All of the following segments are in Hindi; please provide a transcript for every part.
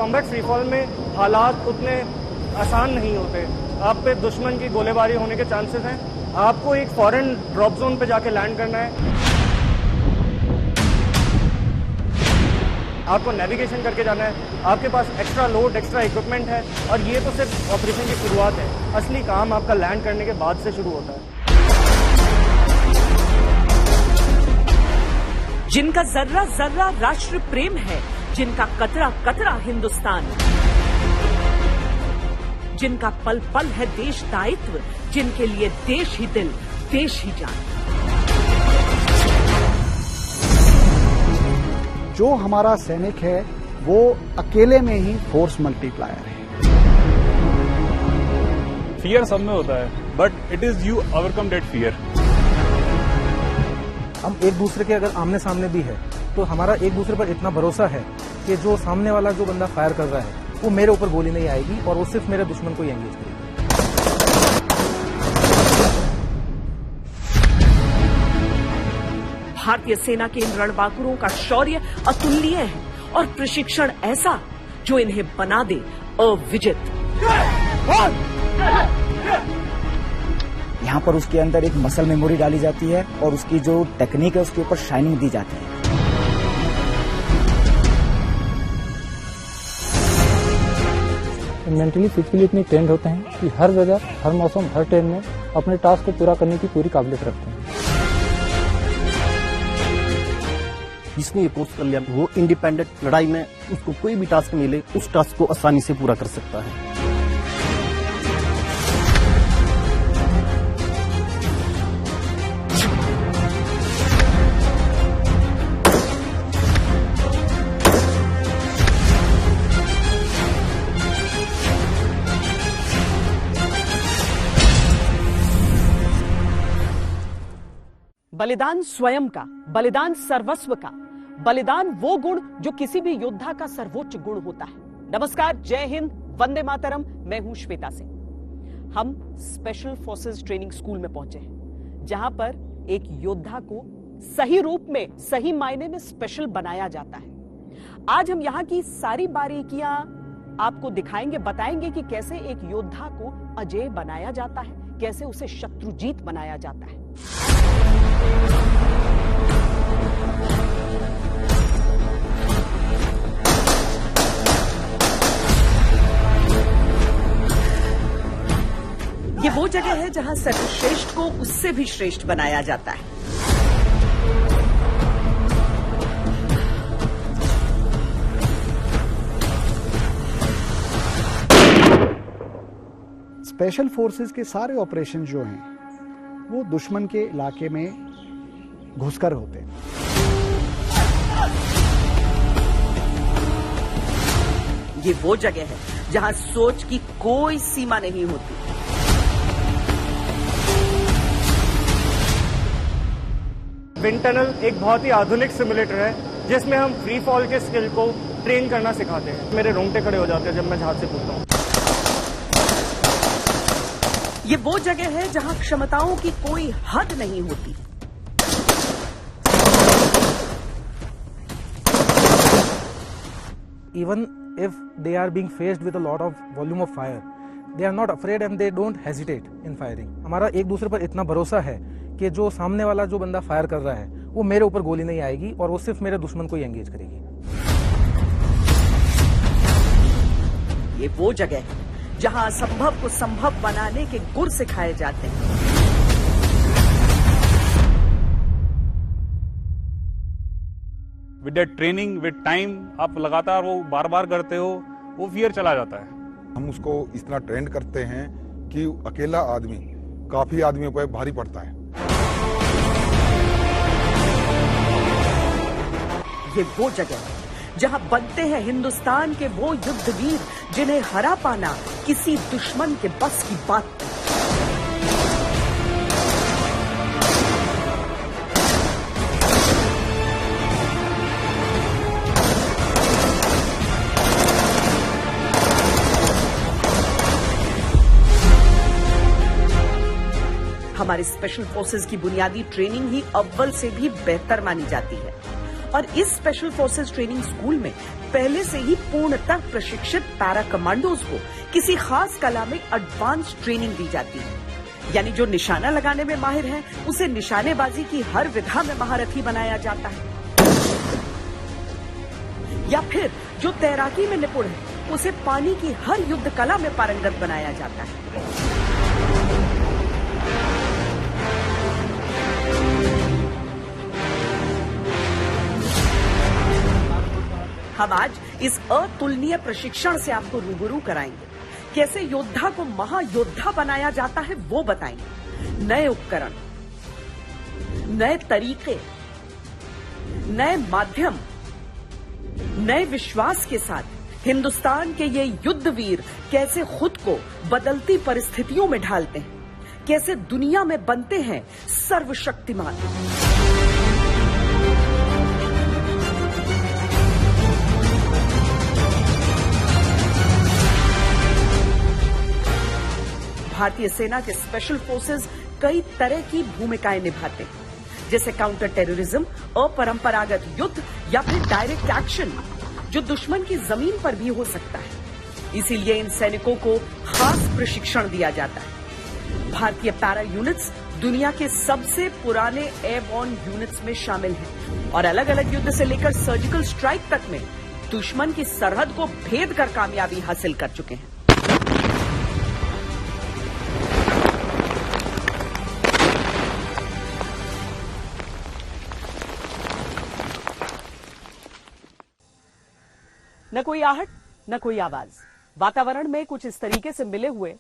कॉम्बैट फ्री फॉल में हालात उतने आसान नहीं होते। आप पे दुश्मन की गोलीबारी होने के चांसेस हैं। आपको एक फॉरेन ड्रॉप जोन पे जाके लैंड करना है, आपको नेविगेशन करके जाना है, आपके पास एक्स्ट्रा लोड, एक्स्ट्रा इक्विपमेंट है, और ये तो सिर्फ ऑपरेशन की शुरुआत है। असली काम आपका लैंड करने के बाद से शुरू होता है। जिनका जर्रा जर्रा राष्ट्र प्रेम है, जिनका कतरा कतरा हिंदुस्तान, जिनका पल पल है देश दायित्व, जिनके लिए देश ही दिल, देश ही जान। जो हमारा सैनिक है वो अकेले में ही फोर्स मल्टीप्लायर है। फियर सब में होता है, but it is you overcome that fear. हम एक दूसरे के अगर आमने सामने भी है तो हमारा एक दूसरे पर इतना भरोसा है कि जो सामने वाला जो बंदा फायर कर रहा है वो मेरे ऊपर गोली नहीं आएगी और वो सिर्फ मेरे दुश्मन को ही एंगेज करेगी। भारतीय सेना के इन रणबांकुरों का शौर्य अतुलनीय है और प्रशिक्षण ऐसा जो इन्हें बना दे अविजित। यहाँ पर उसके अंदर एक मसल मेमोरी डाली जाती है और उसकी जो टेक्निक है उसके ऊपर शाइनिंग दी जाती है। मेंटली फिजिकली इतनी ट्रेंड होते हैं कि हर जगह, हर मौसम, हर ट्रेन में अपने टास्क को पूरा करने की पूरी काबिलियत रखते हैं। जिसने ये कोर्स कर लिया वो इंडिपेंडेंट लड़ाई में उसको कोई भी टास्क मिले उस टास्क को आसानी से पूरा कर सकता है। बलिदान स्वयं का, बलिदान सर्वस्व का, बलिदान वो गुण जो किसी भी योद्धा का सर्वोच्च गुण होता है। नमस्कार, जय हिंद, वंदे मातरम। मैं हूं श्वेता सिंह। हम स्पेशल फोर्सेस ट्रेनिंग स्कूल में पहुंचे हैं, जहां पर एक योद्धा को सही रूप में, सही मायने में स्पेशल बनाया जाता है। आज हम यहां की सारी बारीकियां आपको दिखाएंगे, बताएंगे कि कैसे एक योद्धा को अजेय बनाया जाता है, कैसे उसे शत्रुजीत बनाया जाता है। ये वो जगह है जहां सर्वश्रेष्ठ को उससे भी श्रेष्ठ बनाया जाता है। स्पेशल फोर्सेस के सारे ऑपरेशन जो हैं वो दुश्मन के इलाके में घुसकर होते हैं। ये वो जगह है जहां सोच की कोई सीमा नहीं होती। विंड टनल एक बहुत ही आधुनिक सिमुलेटर है जिसमें हम फ्री फॉल के स्किल को ट्रेन करना सिखाते हैं। मेरे रोंगटे खड़े हो जाते हैं जब मैं जहाज से कूदता हूँ। ये वो जगह है जहां क्षमताओं की कोई हद नहीं होती। Even if they are being faced with a lot of volume of fire, they are not afraid and they don't hesitate in firing. हमारा एक दूसरे पर इतना भरोसा है कि जो सामने वाला जो बंदा फायर कर रहा है वो मेरे ऊपर गोली नहीं आएगी और वो सिर्फ मेरे दुश्मन को ही एंगेज करेगी। ये वो जगह है जहां असंभव को संभव बनाने के गुर सिखाए जाते हैं। With that training, with time, आप लगातार वो बार बार करते हो, वो फियर चला जाता है। हम उसको इस तरह ट्रेंड करते हैं कि अकेला आदमी काफी आदमियों पर भारी पड़ता है। ये वो जगह है जहां बनते हैं हिंदुस्तान के वो युद्धवीर जिन्हें हरा पाना किसी दुश्मन के बस की बात नहीं। हमारे स्पेशल फोर्सेस की बुनियादी ट्रेनिंग ही अव्वल से भी बेहतर मानी जाती है और इस स्पेशल फोर्सेस ट्रेनिंग स्कूल में पहले से ही पूर्णतः प्रशिक्षित पैरा कमांडोज को किसी खास कला में एडवांस ट्रेनिंग दी जाती है। यानी जो निशाना लगाने में माहिर है उसे निशानेबाजी की हर विधा में महारथी बनाया जाता है, या फिर जो तैराकी में निपुण है उसे पानी की हर युद्ध कला में पारंगत बनाया जाता है। हम आज इस अतुलनीय प्रशिक्षण से आपको रूबरू कराएंगे। कैसे योद्धा को महायोद्धा बनाया जाता है वो बताएंगे। नए उपकरण, नए तरीके, नए माध्यम, नए विश्वास के साथ हिंदुस्तान के ये युद्धवीर कैसे खुद को बदलती परिस्थितियों में ढालते हैं, कैसे दुनिया में बनते हैं सर्वशक्तिमान। भारतीय सेना के स्पेशल फोर्सेस कई तरह की भूमिकाएं निभाते हैं, जैसे काउंटर टेररिज्म, अपरंपरागत युद्ध या फिर डायरेक्ट एक्शन, जो दुश्मन की जमीन पर भी हो सकता है। इसीलिए इन सैनिकों को खास प्रशिक्षण दिया जाता है। भारतीय पैरा यूनिट्स दुनिया के सबसे पुराने एयरबॉर्न यूनिट्स में शामिल हैं और अलग अलग युद्ध से लेकर सर्जिकल स्ट्राइक तक में दुश्मन की सरहद को भेद कर कामयाबी हासिल कर चुके हैं। न कोई आहट, न कोई आवाज, वातावरण में कुछ इस तरीके से मिले हुए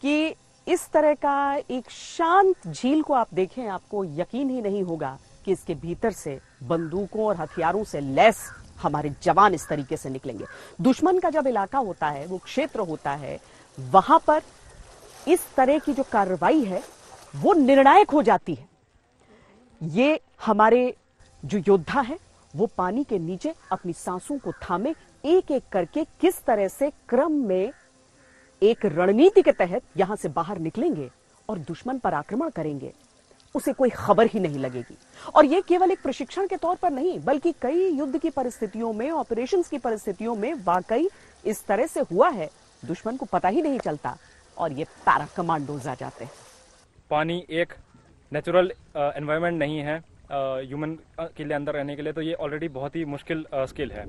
कि इस तरह का एक शांत झील को आप देखें, आपको यकीन ही नहीं होगा कि इसके भीतर से बंदूकों और हथियारों से लैस हमारे जवान इस तरीके से निकलेंगे। दुश्मन का जब इलाका होता है, वो क्षेत्र होता है, वहां पर इस तरह की जो कार्रवाई है वो निर्णायक हो जाती है। ये हमारे जो योद्धा है वो पानी के नीचे अपनी सांसों को थामे एक एक करके किस तरह से क्रम में एक रणनीति के तहत यहां से बाहर निकलेंगे और दुश्मन पर आक्रमण करेंगे, उसे कोई खबर ही नहीं लगेगी। और यह केवल एक प्रशिक्षण के तौर पर नहीं, बल्कि कई युद्ध की परिस्थितियों में, ऑपरेशंस की परिस्थितियों में वाकई इस तरह से हुआ है, दुश्मन को पता ही नहीं चलता और ये पैरा कमांडोज आ जाते हैं। पानी एक नेचुरल एनवायरनमेंट नहीं है ह्यूमन के लिए अंदर रहने के लिए, तो ये ऑलरेडी बहुत ही मुश्किल स्किल है।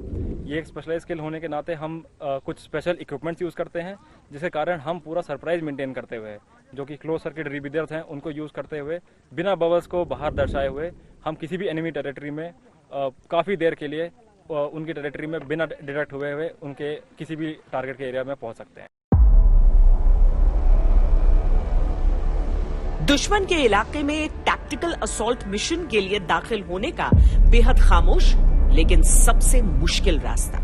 ये एक स्पेशलाइज स्किल होने के नाते हम कुछ स्पेशल इक्विपमेंट्स यूज़ करते हैं, जिसके कारण हम पूरा सरप्राइज मेंटेन करते हुए, जो कि क्लोज सर्किट रिबीदर्स हैं, उनको यूज़ करते हुए बिना बबल्स को बाहर दर्शाए हुए हम किसी भी एनिमी टेरिटरी में काफ़ी देर के लिए उनकी टेरिटरी में बिना डिटेक्ट हुए उनके किसी भी टारगेट के एरिया में पहुंच सकते हैं। दुश्मन के इलाके में एक टैक्टिकल असॉल्ट मिशन के लिए दाखिल होने का बेहद खामोश लेकिन सबसे मुश्किल रास्ता।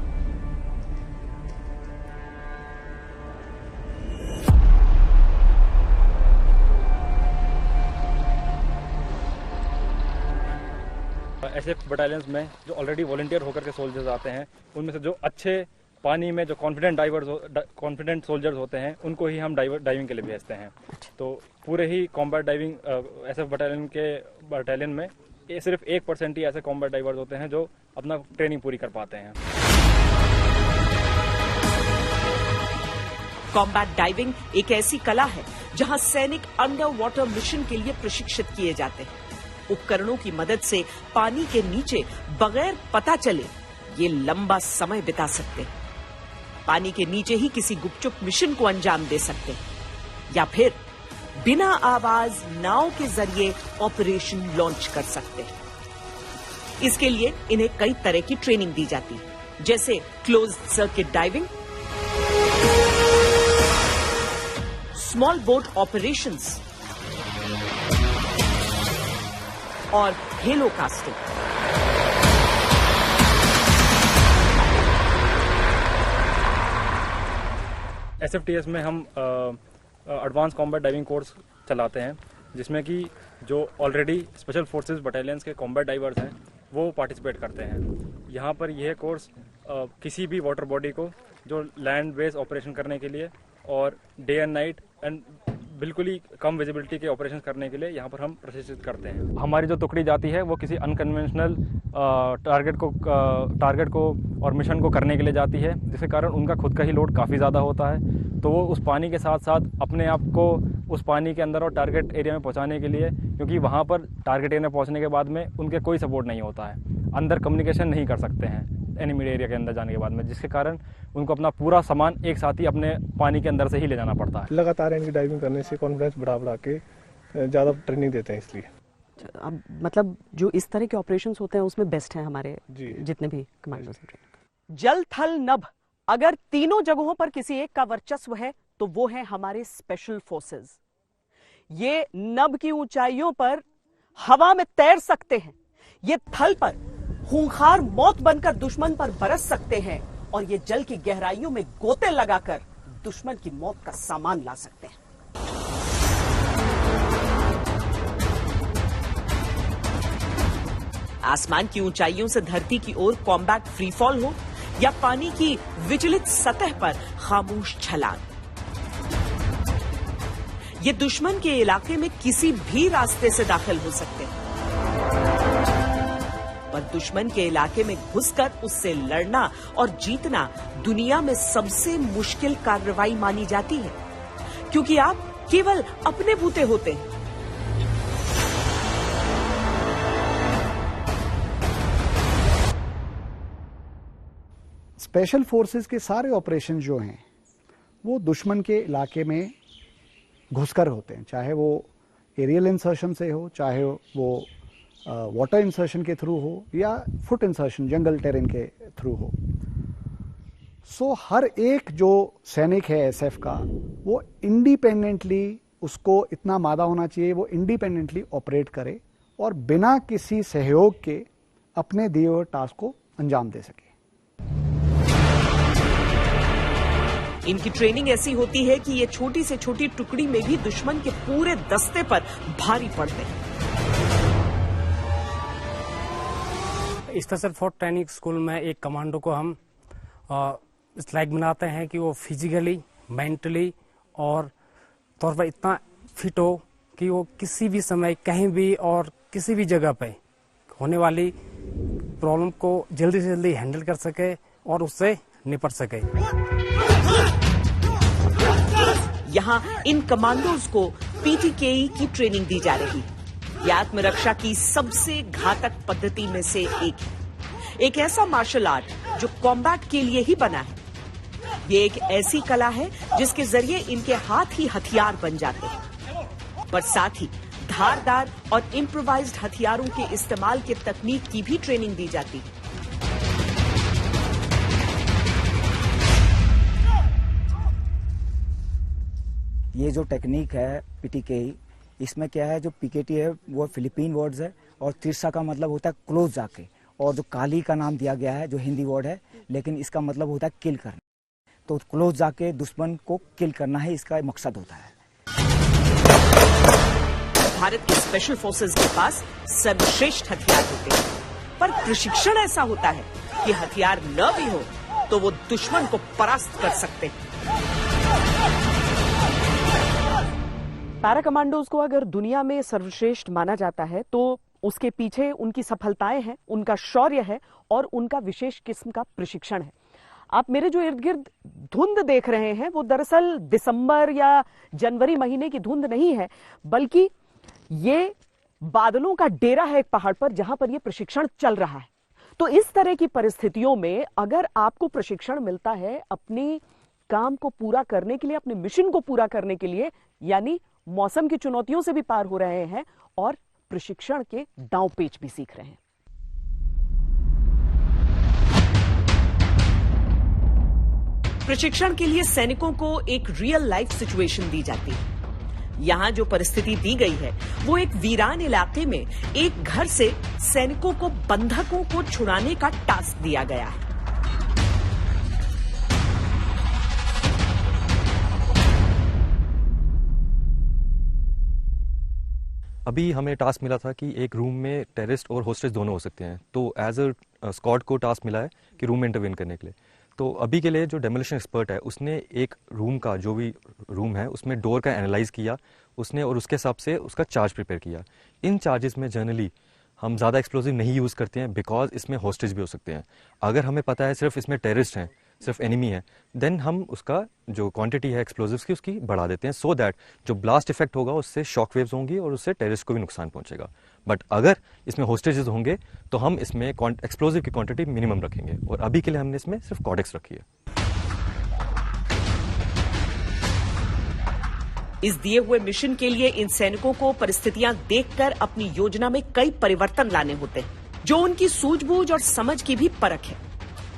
ऐसे बटालियंस में जो ऑलरेडी वॉलंटियर होकर के सोल्जर्स आते हैं, उनमें से जो अच्छे पानी में जो कॉन्फिडेंट सोल्जर्स होते हैं, उनको ही हम डाइविंग के लिए भेजते हैं। तो पूरे ही कॉम्बैट डाइविंग ऐसे बटालियन में सिर्फ 1% ही ऐसे कॉम्बैट डाइवर्स होते हैं जो अपना ट्रेनिंग पूरी कर पाते हैं। कॉम्बैट डाइविंग एक ऐसी कला है जहां सैनिक अंडर वाटर मिशन के लिए प्रशिक्षित किए जाते हैं। उपकरणों की मदद से पानी के नीचे बगैर पता चले ये लंबा समय बिता सकते हैं। पानी के नीचे ही किसी गुपचुप मिशन को अंजाम दे सकते हैं या फिर बिना आवाज नाव के जरिए ऑपरेशन लॉन्च कर सकते हैं। इसके लिए इन्हें कई तरह की ट्रेनिंग दी जाती है, जैसे close circuit diving, small boat operations और हेलो कास्टिंग। SFTS में हम एडवांस कॉम्बैट डाइविंग कोर्स चलाते हैं, जिसमें कि जो ऑलरेडी स्पेशल फोर्सेस बटालियंस के कॉम्बैट डाइवर्स हैं वो पार्टिसिपेट करते हैं। यहाँ पर यह कोर्स किसी भी वाटर बॉडी को जो लैंड बेस ऑपरेशन करने के लिए और डे एंड नाइट एंड बिल्कुल ही कम विजिबिलिटी के ऑपरेशन करने के लिए यहाँ पर हम प्रशिक्षित करते हैं। हमारी जो टुकड़ी जाती है वो किसी अनकन्वेंशनल टारगेट को और मिशन को करने के लिए जाती है, जिसके कारण उनका खुद का ही लोड काफ़ी ज़्यादा होता है। तो वो उस पानी के साथ साथ अपने आप को उस पानी के अंदर और टारगेट एरिया में पहुँचाने के लिए, क्योंकि वहाँ पर टारगेट एरिया में पहुँचने के बाद में उनके कोई सपोर्ट नहीं होता है, अंदर कम्युनिकेशन नहीं कर सकते हैं एनिमी एरिया के अंदर जाने के बाद में, जिसके कारण उनको अपना पूरा सामान एक साथ ही अपने पानी के अंदर से ही ले जाना पड़ता है। लगातार इनकी डाइविंग करने से कॉन्फिडेंस बढ़ा के ज़्यादा ट्रेनिंग देते हैं इसलिए। अब मतलब जो इस तरह के ऑपरेशंस होते हैं उसमें बेस्ट हैं हमारे जितने भी कमांडर्स हैं। जल थल नभ, अगर तीनों जगहों पर किसी एक का वर्चस्व है तो वो है हमारे स्पेशल फोर्सेस। ये नभ की ऊंचाइयों पर हवा में तैर सकते हैं, ये थल पर खूंखार मौत बनकर दुश्मन पर बरस सकते हैं, और ये जल की गहराइयों में गोते लगाकर दुश्मन की मौत का सामान ला सकते हैं। आसमान की ऊंचाइयों से धरती की ओर कॉम्बैट फ्रीफॉल हो या पानी की विचलित सतह पर खामोश छलांग, ये दुश्मन के इलाके में किसी भी रास्ते से दाखिल हो सकते हैं, पर दुश्मन के इलाके में घुसकर उससे लड़ना और जीतना दुनिया में सबसे मुश्किल कार्रवाई मानी जाती है, क्योंकि आप केवल अपने बूते होते हैं। स्पेशल फोर्सेस के सारे ऑपरेशन जो हैं वो दुश्मन के इलाके में घुसकर होते हैं, चाहे वो एरियल इंसर्शन से हो, चाहे वो वाटर इंसर्शन के थ्रू हो या फुट इंसर्शन जंगल टेरेन के थ्रू हो। सो हर एक जो सैनिक है एसएफ का वो इंडिपेंडेंटली, उसको इतना मादा होना चाहिए वो इंडिपेंडेंटली ऑपरेट करे और बिना किसी सहयोग के अपने दिए हुए टास्क को अंजाम दे सके। इनकी ट्रेनिंग ऐसी होती है कि ये छोटी से छोटी टुकड़ी में भी दुश्मन के पूरे दस्ते पर भारी पड़ते हैं। स्पेशल फोर्स ट्रेनिंग स्कूल में एक कमांडो को हम इस लायक बनाते हैं कि वो फिजिकली, मेंटली और तौर पर इतना फिट हो कि वो किसी भी समय, कहीं भी और किसी भी जगह पे होने वाली प्रॉब्लम को जल्दी से जल्दी हैंडल कर सके और उससे निपट सके। यहाँ इन कमांडोज को पीटीकेई की ट्रेनिंग दी जा रही है। ये आत्मरक्षा की सबसे घातक पद्धति में से एक है, एक ऐसा मार्शल आर्ट जो कॉम्बैट के लिए ही बना है। ये एक ऐसी कला है जिसके जरिए इनके हाथ ही हथियार बन जाते हैं, पर साथ ही धारदार और इम्प्रोवाइज्ड हथियारों के इस्तेमाल के तकनीक की भी ट्रेनिंग दी जाती है। ये जो टेक्निक है पीटीकेई, इसमें क्या है, जो पीकेटी है वो फिलीपीन वर्ड्स है और तिरसा का मतलब होता है क्लोज जाके, और जो काली का नाम दिया गया है जो हिंदी वर्ड है, लेकिन इसका मतलब होता है किल करना। तो क्लोज जाके दुश्मन को किल करना है, इसका मकसद होता है। भारत के स्पेशल फोर्सेस के पास सर्वश्रेष्ठ हथियार होते हैं, पर प्रशिक्षण ऐसा होता है कि हथियार न भी हो तो वो दुश्मन को परास्त कर सकते हैं। पैरा कमांडोज को अगर दुनिया में सर्वश्रेष्ठ माना जाता है तो उसके पीछे उनकी सफलताएं हैं, उनका शौर्य है और उनका विशेष किस्म का प्रशिक्षण है। आप मेरे जो इर्द गिर्द धुंध देख रहे हैं वो दरअसल दिसंबर या जनवरी महीने की धुंध नहीं है, बल्कि ये बादलों का डेरा है एक पहाड़ पर जहां पर ये प्रशिक्षण चल रहा है। तो इस तरह की परिस्थितियों में अगर आपको प्रशिक्षण मिलता है अपने काम को पूरा करने के लिए, अपने मिशन को पूरा करने के लिए, यानी मौसम की चुनौतियों से भी पार हो रहे हैं और प्रशिक्षण के दांव पेच भी सीख रहे हैं। प्रशिक्षण के लिए सैनिकों को एक रियल लाइफ सिचुएशन दी जाती है। यहां जो परिस्थिति दी गई है वो एक वीरान इलाके में एक घर से सैनिकों को बंधकों को छुड़ाने का टास्क दिया गया है। अभी हमें टास्क मिला था कि एक रूम में टेररिस्ट और होस्टेज दोनों हो सकते हैं, तो एज अ स्क्वाड को टास्क मिला है कि रूम में इंटरवेन करने के लिए। तो अभी के लिए जो डेमोलिशन एक्सपर्ट है उसने एक रूम का, जो भी रूम है उसमें डोर का एनालाइज किया उसने, और उसके हिसाब से उसका चार्ज प्रिपेयर किया। इन चार्जेस में जनरली हम ज़्यादा एक्सप्लोजिव नहीं यूज़ करते हैं बिकॉज इसमें हॉस्टेज भी हो सकते हैं। अगर हमें पता है सिर्फ इसमें टेररिस्ट हैं, सिर्फ एनिमी है, देन हम उसका जो क्वांटिटी है एक्सप्लोजिव्स की उसकी बढ़ा देते हैं, सो दैट जो ब्लास्ट इफेक्ट होगा उससे शॉक वेव्स होंगी और उससे टेररिस्ट को भी नुकसान पहुंचेगा। बट अगर इसमें होस्टेजेस होंगे तो हम इसमें एक्सप्लोजिव की क्वांटिटी मिनिमम रखेंगे, और अभी के लिए हमने इसमें सिर्फ कॉडेक्स रखी है। इस दिए हुए मिशन के लिए इन सैनिकों को परिस्थितियां देखकर अपनी योजना में कई परिवर्तन लाने होते हैं, जो उनकी सूझबूझ और समझ की भी परख है।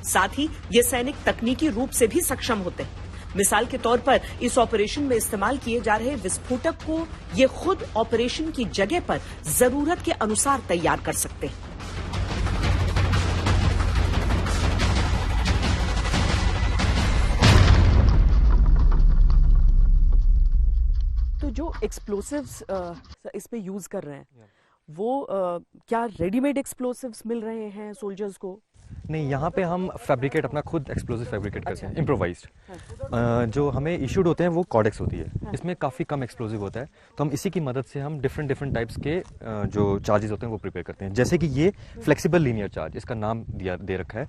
साथ ही ये सैनिक तकनीकी रूप से भी सक्षम होते हैं। मिसाल के तौर पर इस ऑपरेशन में इस्तेमाल किए जा रहे विस्फोटक को ये खुद ऑपरेशन की जगह पर जरूरत के अनुसार तैयार कर सकते हैं। तो जो एक्सप्लोसिव्स इस पे यूज कर रहे हैं वो क्या रेडीमेड एक्सप्लोसिव्स मिल रहे हैं सोल्जर्स को? नहीं, यहाँ पे हम फैब्रिकेट अपना खुद एक्सप्लोजिव फैब्रिकेट करते हैं, इम्प्रोवाइज्ड। जो हमें इशूड होते हैं वो कॉडेक्स होती है, इसमें काफ़ी कम एक्सप्लोजिव होता है, तो हम इसी की मदद से हम डिफरेंट टाइप्स के जो चार्जेस होते हैं वो प्रिपेयर करते हैं। जैसे कि ये फ्लेक्सिबल लीनियर चार्ज, इसका नाम दे रखा है।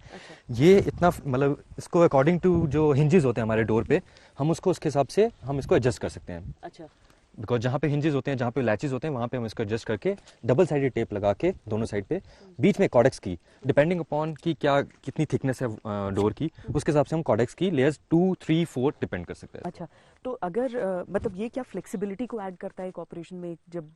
ये इतना मतलब इसको अकॉर्डिंग टू जो हिंजेस होते हैं हमारे डोर पे, हम उसको उसके हिसाब से हम इसको एडजस्ट कर सकते हैं। अच्छा। बिकॉज जहाँ पे हिंजेस होते हैं, जहाँ पे लैचेस होते हैं, वहाँ पे हम इसको एडजस्ट करके डबल साइडेड टेप लगा के दोनों साइड पे, बीच में कॉडेक्स की, डिपेंडिंग अपॉन कि कितनी थिकनेस है डोर की, उसके हिसाब से हम कॉडेक्स की लेयर्स 2, 3, 4 डिपेंड कर सकते हैं। अच्छा, तो अगर मतलब ये क्या फ्लेक्सिबिलिटी को ऐड करता है एक ऑपरेशन में? जब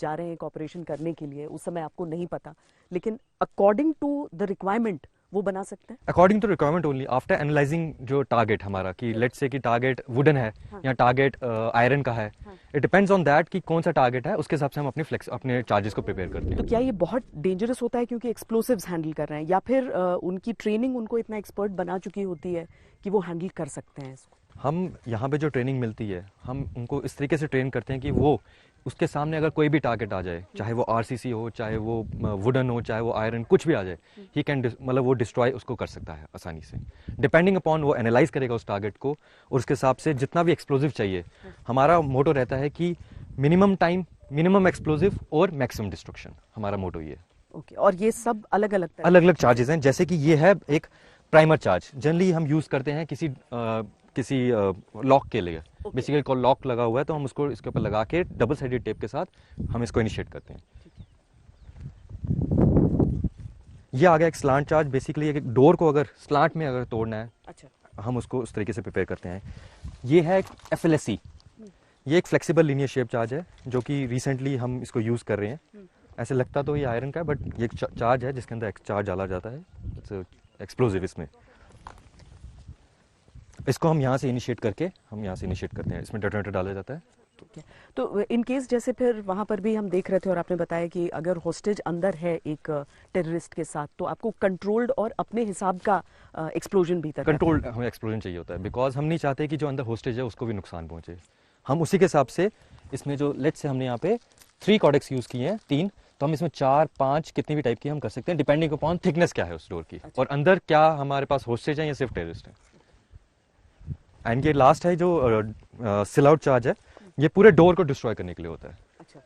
जा रहे हैं एक ऑपरेशन करने के लिए, उस समय आपको नहीं पता, लेकिन अकॉर्डिंग टू द रिक्वायरमेंट वो बना सकते हैं? According to requirement only, after analysing जो टारगेट हमारा, कि लेट्स से कि टारगेट वुडन है या टारगेट आयरन का है, इट डिपेंड्स ऑन दैट कि कौन सा टारगेट है, उसके हिसाब से हम अपने चार्जेस को प्रिपेयर करते हैं। तो क्या ये बहुत डेंजरस होता है क्योंकि एक्सप्लोसिव्स हैंडल कर रहे हैं, या फिर उनकी ट्रेनिंग उनको इतना एक्सपर्ट बना चुकी होती है कि वो हैंडल कर सकते हैं इसको? हम यहाँ पे जो ट्रेनिंग मिलती है, हम उनको इस तरीके से ट्रेन करते हैं कि वो उसके सामने अगर कोई भी टारगेट आ जाए, चाहे वो आरसीसी हो, चाहे वो वुडन हो, चाहे वो आयरन, कुछ भी आ जाए, ही कैन मतलब वो डिस्ट्रॉय उसको कर सकता है आसानी से, डिपेंडिंग अपॉन वो एनालाइज करेगा उस टारगेट को, और उसके हिसाब से जितना भी एक्सप्लोजिव चाहिए। हमारा मोटो रहता है कि मिनिमम टाइम, मिनिमम एक्सप्लोजिव और मैक्सिमम डिस्ट्रक्शन, हमारा मोटो ये है। ओके, और ये सब अलग अलग चार्जेस हैं। जैसे कि ये है एक प्राइमर चार्ज, जनरली हम यूज करते हैं किसी लॉक के लिए, बेसिकली को लॉक लगा हुआ है तो हम उसको इसके ऊपर लगा के डबल साइडेड टेप के साथ हम इसको इनिशिएट करते हैं। ये आ गया एक स्लांट चार्ज, बेसिकली एक डोर को अगर स्लांट में अगर तोड़ना है, अच्छा, हम उसको उस तरीके से प्रिपेयर करते हैं। ये है FLSE, ये एक फ्लेक्सिबल लीनियर शेप चार्ज है जो कि रिसेंटली हम इसको यूज कर रहे हैं। ऐसे लगता तो ये आयरन का है, बट ये एक चार्ज है जिसके अंदर चार्ज डाला जाता है, एक्सप्लोजिव। इसको हम यहाँ से इनिशिएट करते हैं, इसमें डेटोनेटर डाला जाता है। तो इन केस जैसे फिर वहाँ पर भी हम देख रहे थे और आपने बताया कि अगर होस्टेज अंदर है एक टेररिस्ट के साथ, तो आपको कंट्रोल्ड और अपने हिसाब का एक्सप्लोजन भी कंट्रोल्ड हमें एक्सप्लोजन चाहिए होता है, बिकॉज हम नहीं चाहते कि जो अंदर होस्टेज है उसको भी नुकसान पहुंचे। हम उसी के हिसाब से इसमें जो लेट्स से हमने यहाँ पे 3 कॉडेक्स यूज किए हैं, 3, तो हम इसमें 4, 5 कितनी भी टाइप की हम कर सकते हैं, डिपेंडिंग अपॉन थिकनेस क्या है उस डोर की। अच्छा। और अंदर क्या हमारे पास होस्टेज है या सिर्फ टेररिस्ट है। एंड ये लास्ट है जो सिल आउट चार्ज है, ये पूरे डोर को डिस्ट्रॉय करने के लिए होता है। अच्छा।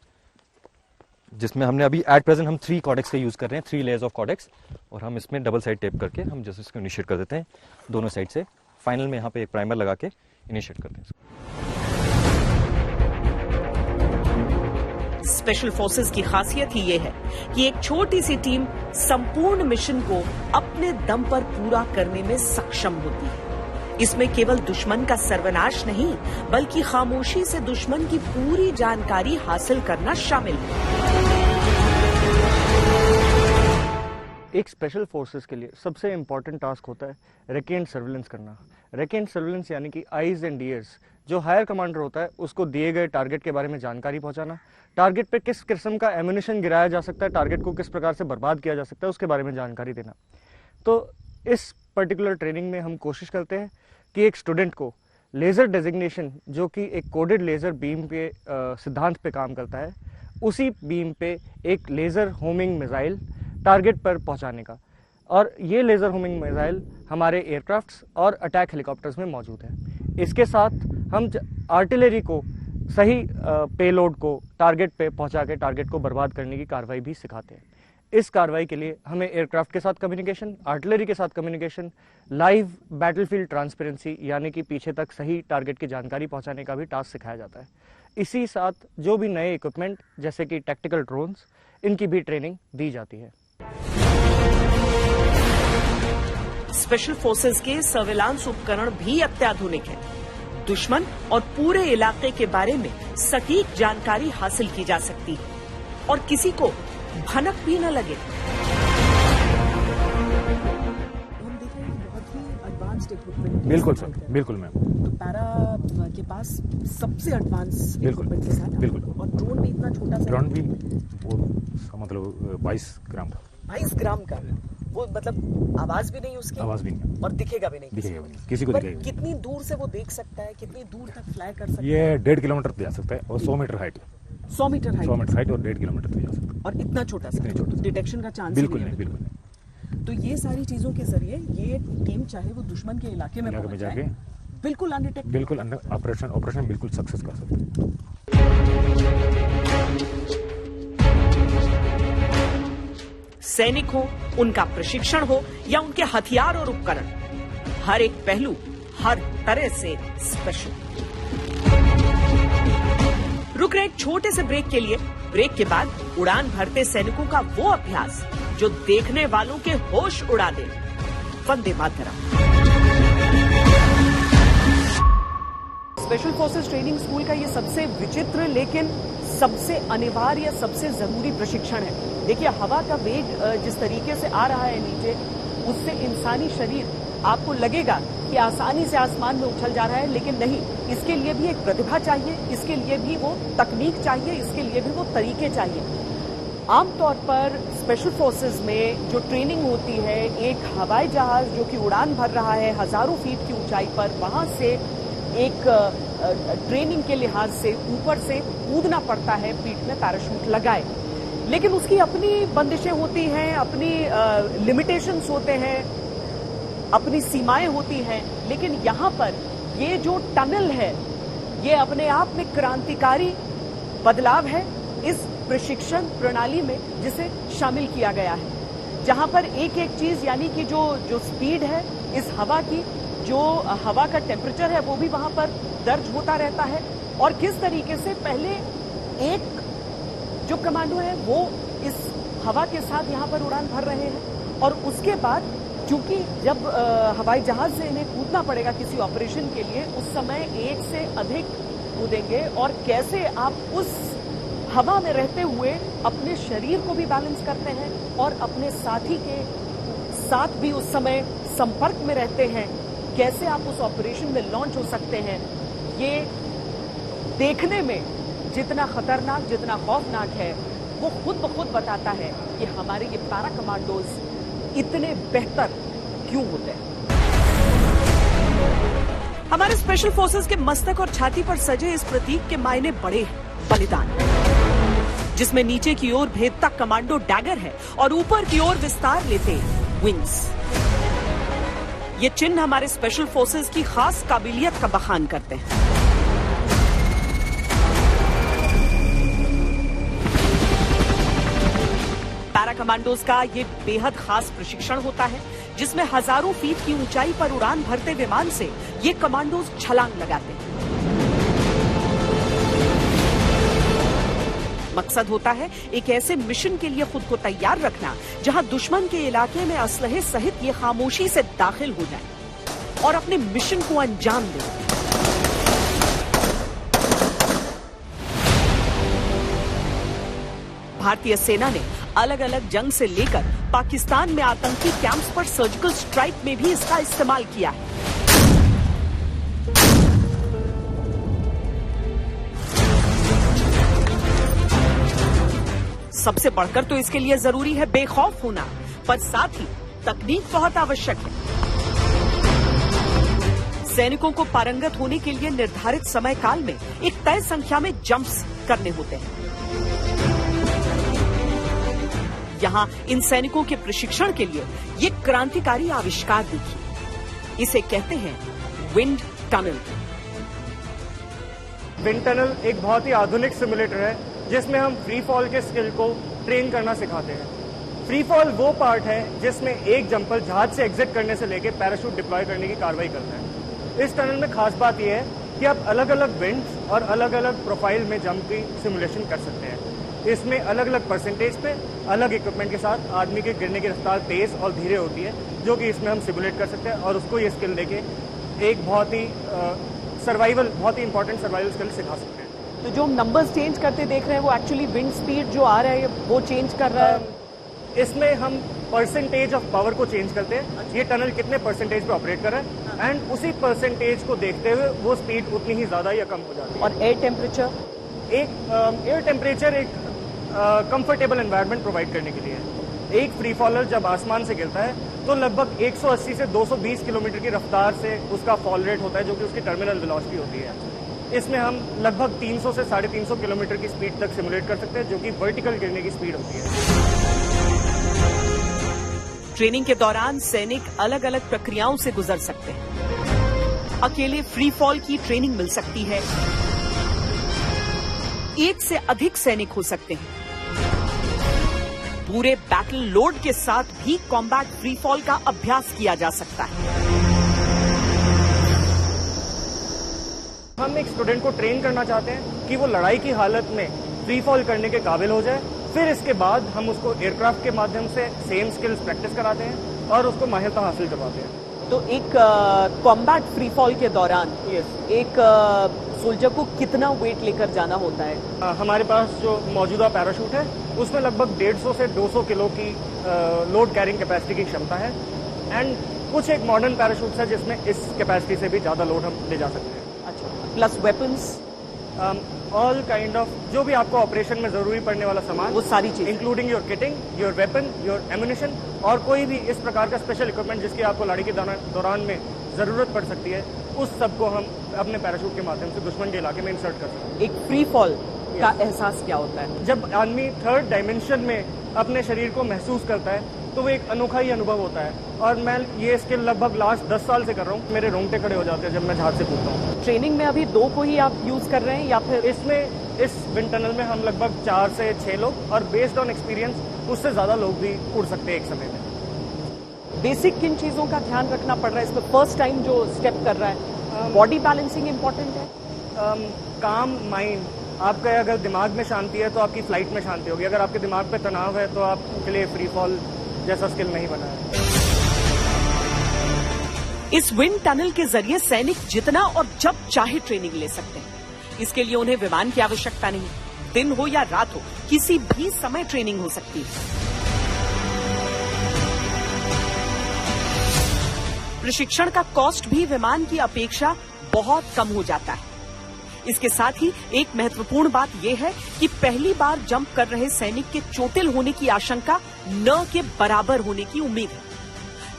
जिसमें हमने अभी एट प्रेजेंट हम 3 कॉडेक्स का यूज कर रहे हैं, 3 लेयर्स ऑफ कॉडेक्स, और हम इसमें डबल साइड टेप करके हम जैसे इसको इनिशिएट कर देते हैं दोनों साइड से। फाइनल में यहाँ पे एक प्राइमर लगा के इनिशिएट करते हैं। स्पेशल फोर्सेस की खासियत ही ये है कि एक छोटी सी टीम संपूर्ण मिशन को अपने दम पर पूरा करने में सक्षम होती है। इसमें केवल दुश्मन का सर्वनाश नहीं, बल्कि खामोशी से दुश्मन की पूरी जानकारी हासिल करना शामिल है। एक स्पेशल फोर्सेस के लिए सबसे इम्पॉर्टेंट टास्क होता है रेकी एंड सर्विलेंस करना। रेकी एंड सर्विलेंस यानी कि आईज एंड ईयर्स, जो हायर कमांडर होता है उसको दिए गए टारगेट के बारे में जानकारी पहुंचाना, टारगेट पे किस किस्म का एम्यूनिशन गिराया जा सकता है, टारगेट को किस प्रकार से बर्बाद किया जा सकता है, उसके बारे में जानकारी देना। तो इस पर्टिकुलर ट्रेनिंग में हम कोशिश करते हैं कि एक स्टूडेंट को लेज़र डेजिग्नेशन, जो कि एक कोडेड लेज़र बीम पे सिद्धांत पे काम करता है, उसी बीम पे एक लेज़र होमिंग मिसाइल टारगेट पर पहुंचाने का, और ये लेज़र होमिंग मिसाइल हमारे एयरक्राफ्ट्स और अटैक हेलीकॉप्टर्स में मौजूद है। इसके साथ हम आर्टिलरी को सही पेलोड को टारगेट पे पहुंचा के टारगेट को बर्बाद करने की कार्रवाई भी सिखाते हैं। इस कार्रवाई के लिए हमें एयरक्राफ्ट के साथ कम्युनिकेशन, आर्टिलरी के साथ कम्युनिकेशन, लाइव बैटलफील्ड ट्रांसपेरेंसी यानी कि पीछे तक सही टारगेट की जानकारी पहुंचाने का भी टास्क सिखाया जाता है। इसी साथ जो भी नए इक्विपमेंट जैसे कि टैक्टिकल ड्रोन्स, इनकी भी ट्रेनिंग दी जाती है। स्पेशल फोर्सेस के सर्विलांस उपकरण भी अत्याधुनिक हैं। दुश्मन और पूरे इलाके के बारे में सटीक जानकारी हासिल की जा सकती है और किसी को भनक भी न लगे। हम देख रहे हैं बहुत ही एडवांस्ड इक्विपमेंट। बिल्कुल सर, बिल्कुल मैम। तो पैरा के पास सबसे एडवांस इक्विपमेंट के साथ, बिल्कुल। और ड्रोन भी इतना छोटा सा, ड्रोन भी वो मतलब 22 ग्राम का। 22 ग्राम का, वो मतलब आवाज भी नहीं उसकी, आवाज भी नहीं, और दिखेगा भी नहीं, दिखेगा भी नहीं, किसी को दिखेगा। कितनी दूर से वो देख सकता है, कितनी दूर तक फ्लाई कर सकता है? ये 1.5 किलोमीटर जा सकता है और 100 metre height. 100 metre height, 100 metre height और 1.5 किलोमीटर तक जा सकता है। और इतना छोटा सा, डिटेक्शन का चांस बिल्कुल नहीं, बिल्कुल नहीं। तो ये सारी चीजों के जरिए ये टीम चाहे वो दुश्मन के इलाके में पहुंच जाए, बिल्कुल अनडिटेक्टेड, बिल्कुल ऑपरेशन बिल्कुल सक्सेस कर सकते हैं। सैनिक हो, उनका प्रशिक्षण हो या उनके हथियार और उपकरण, हर एक पहलू हर तरह से स्पेशल। रुक रहे एक छोटे से ब्रेक के लिए। ब्रेक के बाद उड़ान भरते सैनिकों का वो अभ्यास जो देखने वालों के होश उड़ा दे। Vande Mataram. Special forces training school का ये सबसे विचित्र लेकिन सबसे अनिवार्य, सबसे जरूरी प्रशिक्षण है। देखिए, हवा का वेग जिस तरीके से आ रहा है नीचे, उससे इंसानी शरीर आपको लगेगा कि आसानी से आसमान में उछल जा रहा है, लेकिन नहीं। इसके लिए भी एक प्रतिभा चाहिए, इसके लिए भी वो तकनीक चाहिए, इसके लिए भी वो तरीके चाहिए। आमतौर पर स्पेशल फोर्सेस में जो ट्रेनिंग होती है, एक हवाई जहाज जो कि उड़ान भर रहा है हजारों फीट की ऊंचाई पर, वहां से एक ट्रेनिंग के लिहाज से ऊपर से कूदना पड़ता है पीठ में पैराशूट लगाए। लेकिन उसकी अपनी बंदिशें होती हैं, अपनी लिमिटेशंस होते हैं, अपनी सीमाएं होती हैं। लेकिन यहाँ पर ये जो टनल है, ये अपने आप में क्रांतिकारी बदलाव है इस प्रशिक्षण प्रणाली में, जिसे शामिल किया गया है, जहां पर एक एक चीज यानी कि जो स्पीड है इस हवा की, जो हवा का टेम्परेचर है, वो भी वहां पर दर्ज होता रहता है। और किस तरीके से पहले एक जो कमांडो है वो इस हवा के साथ यहाँ पर उड़ान भर रहे हैं, और उसके बाद चूंकि जब हवाई जहाज से इन्हें कूदना पड़ेगा किसी ऑपरेशन के लिए, उस समय एक से अधिक कूदेंगे। और कैसे आप उस हवा में रहते हुए अपने शरीर को भी बैलेंस करते हैं और अपने साथी के साथ भी उस समय संपर्क में रहते हैं, कैसे आप उस ऑपरेशन में लॉन्च हो सकते हैं, ये देखने में जितना खतरनाक, जितना खौफनाक है, वो खुद ब खुद बताता है कि हमारे ये पैरा कमांडोज इतने बेहतर क्यों होते हैं। हमारे स्पेशल फोर्सेस के मस्तक और छाती पर सजे इस प्रतीक के मायने बड़े हैं, बलिदान, जिसमें नीचे की ओर भेदता कमांडो डैगर है और ऊपर की ओर विस्तार लेते विंग्स। ये चिन्ह हमारे स्पेशल फोर्सेस की खास काबिलियत का बखान करते हैं। पैरा कमांडोज का ये बेहद खास प्रशिक्षण होता है, जिसमें हजारों फीट की ऊंचाई पर उड़ान भरते विमान से ये कमांडोज छलांग लगाते हैं। मकसद होता है एक ऐसे मिशन के लिए खुद को तैयार रखना जहां दुश्मन के इलाके में असलहे सहित ये खामोशी से दाखिल हो जाए और अपने मिशन को अंजाम दे। भारतीय सेना ने अलग अलग जंग से लेकर पाकिस्तान में आतंकी कैंप्स पर सर्जिकल स्ट्राइक में भी इसका इस्तेमाल किया है। सबसे बढ़कर तो इसके लिए जरूरी है बेखौफ होना, पर साथ ही तकनीक बहुत आवश्यक है। सैनिकों को पारंगत होने के लिए निर्धारित समय काल में एक तय संख्या में जंप्स करने होते हैं। यहाँ इन सैनिकों के प्रशिक्षण के लिए ये क्रांतिकारी आविष्कार देखिए। इसे कहते हैं विंड टनल। विंड टनल एक बहुत ही आधुनिक सिमुलेटर है जिसमें हम फ्री फॉल के स्किल को ट्रेन करना सिखाते हैं। फ्री फॉल वो पार्ट है जिसमें एक जंपर जहाज से एग्जिट करने से लेकर पैराशूट डिप्लॉय करने की कार्रवाई करता है। इस टनल में खास बात यह है कि आप अलग अलग विंड्स और अलग अलग प्रोफाइल में जंप की सिमुलेशन कर सकते हैं। इसमें अलग अलग परसेंटेज पे अलग इक्विपमेंट के साथ आदमी के गिरने की रफ्तार तेज और धीरे होती है, जो कि इसमें हम सिमुलेट कर सकते हैं और उसको ये स्किल देके एक बहुत ही इंपॉर्टेंट सर्वाइवल स्किल सिखा सकते हैं। तो जो हम नंबर्स चेंज करते देख रहे हैं वो एक्चुअली विंड स्पीड जो आ रहा है वो चेंज कर रहा है। इसमें हम परसेंटेज ऑफ पावर को चेंज करते हैं, ये टनल कितने परसेंटेज पे ऑपरेट कर रहा है एंड उसी परसेंटेज को देखते हुए वो स्पीड उतनी ही ज्यादा या कम हो जाती है। और एयर टेम्परेचर एक कंफर्टेबल एनवायरनमेंट प्रोवाइड करने के लिए है। एक फ्री फॉलर जब आसमान से गिरता है तो लगभग 180 से 220 किलोमीटर की रफ्तार से उसका फॉल रेट होता है, जो कि उसकी टर्मिनल वेलोसिटी होती है। इसमें हम लगभग 300 से 350 किलोमीटर की स्पीड तक सिमुलेट कर सकते हैं, जो कि वर्टिकल गिरने की स्पीड होती है। ट्रेनिंग के दौरान सैनिक अलग अलग प्रक्रियाओं से गुजर सकते हैं। अकेले फ्री फॉल की ट्रेनिंग मिल सकती है, एक से अधिक सैनिक हो सकते हैं, पूरे बैटल लोड के साथ भी कॉम्बैट फ्री फॉल का अभ्यास किया जा सकता है। हम एक स्टूडेंट को ट्रेन करना चाहते हैं कि वो लड़ाई की हालत में फ्री फॉल करने के काबिल हो जाए। फिर इसके बाद हम उसको एयरक्राफ्ट के माध्यम से सेम स्किल्स प्रैक्टिस कराते हैं और उसको माहिरता हासिल करवाते हैं। तो एक कॉम्बैट फ्री फॉल के दौरान एक सोल्जर को कितना वेट लेकर जाना होता है? हमारे पास जो मौजूदा पैराशूट है उसमें लगभग 150 से 200 किलो की लोड कैरिंग कैपेसिटी की क्षमता है एंड कुछ एक मॉडर्न पैराशूट है जिसमें इस कैपेसिटी से भी ज्यादा लोड हम ले जा सकते हैं। अच्छा, plus weapons, all kind of जो भी आपको ऑपरेशन में जरूरी पड़ने वाला सामान, वो सारी चीज, including your kiting, your weapon, your ammunition और कोई भी इस प्रकार का स्पेशल इक्विपमेंट जिसकी आपको लड़ाई के दौरान में जरूरत पड़ सकती है, उस सब को हम अपने पैराशूट के माध्यम से दुश्मन के इलाके में इंसर्ट कर सकते हैं। एक फ्री फॉल का एहसास क्या होता है? जब आदमी थर्ड डायमेंशन में अपने शरीर को महसूस करता है तो वो एक अनोखा ही अनुभव होता है और मैं ये स्किल लगभग लास्ट 10 साल से कर रहा हूँ। मेरे रोंगटे खड़े हो जाते हैं जब मैं जहाज से कूदता हूँ। ट्रेनिंग में अभी 2 को ही आप यूज कर रहे हैं या फिर? इसमें इस विंड टनल में हम लगभग 4 से 6 लोग और बेस्ड ऑन एक्सपीरियंस उससे ज्यादा लोग भी उड़ सकते हैं एक समय में। बेसिक किन चीजों का ध्यान रखना पड़ रहा है इसमें? फर्स्ट टाइम जो स्टेप कर रहा है, बॉडी बैलेंसिंग इंपॉर्टेंट है, काम माइंड। आपका अगर दिमाग में शांति है तो आपकी फ्लाइट में शांति होगी, अगर आपके दिमाग पे तनाव है तो आपके लिए फ्री फॉल जैसा स्किल नहीं बना है। इस विंड टनल के जरिए सैनिक जितना और जब चाहे ट्रेनिंग ले सकते हैं। इसके लिए उन्हें विमान की आवश्यकता नहीं, दिन हो या रात हो किसी भी समय ट्रेनिंग हो सकती है। प्रशिक्षण का कॉस्ट भी विमान की अपेक्षा बहुत कम हो जाता है। इसके साथ ही एक महत्वपूर्ण बात यह है कि पहली बार जंप कर रहे सैनिक के चोटिल होने की आशंका न के बराबर होने की उम्मीद है,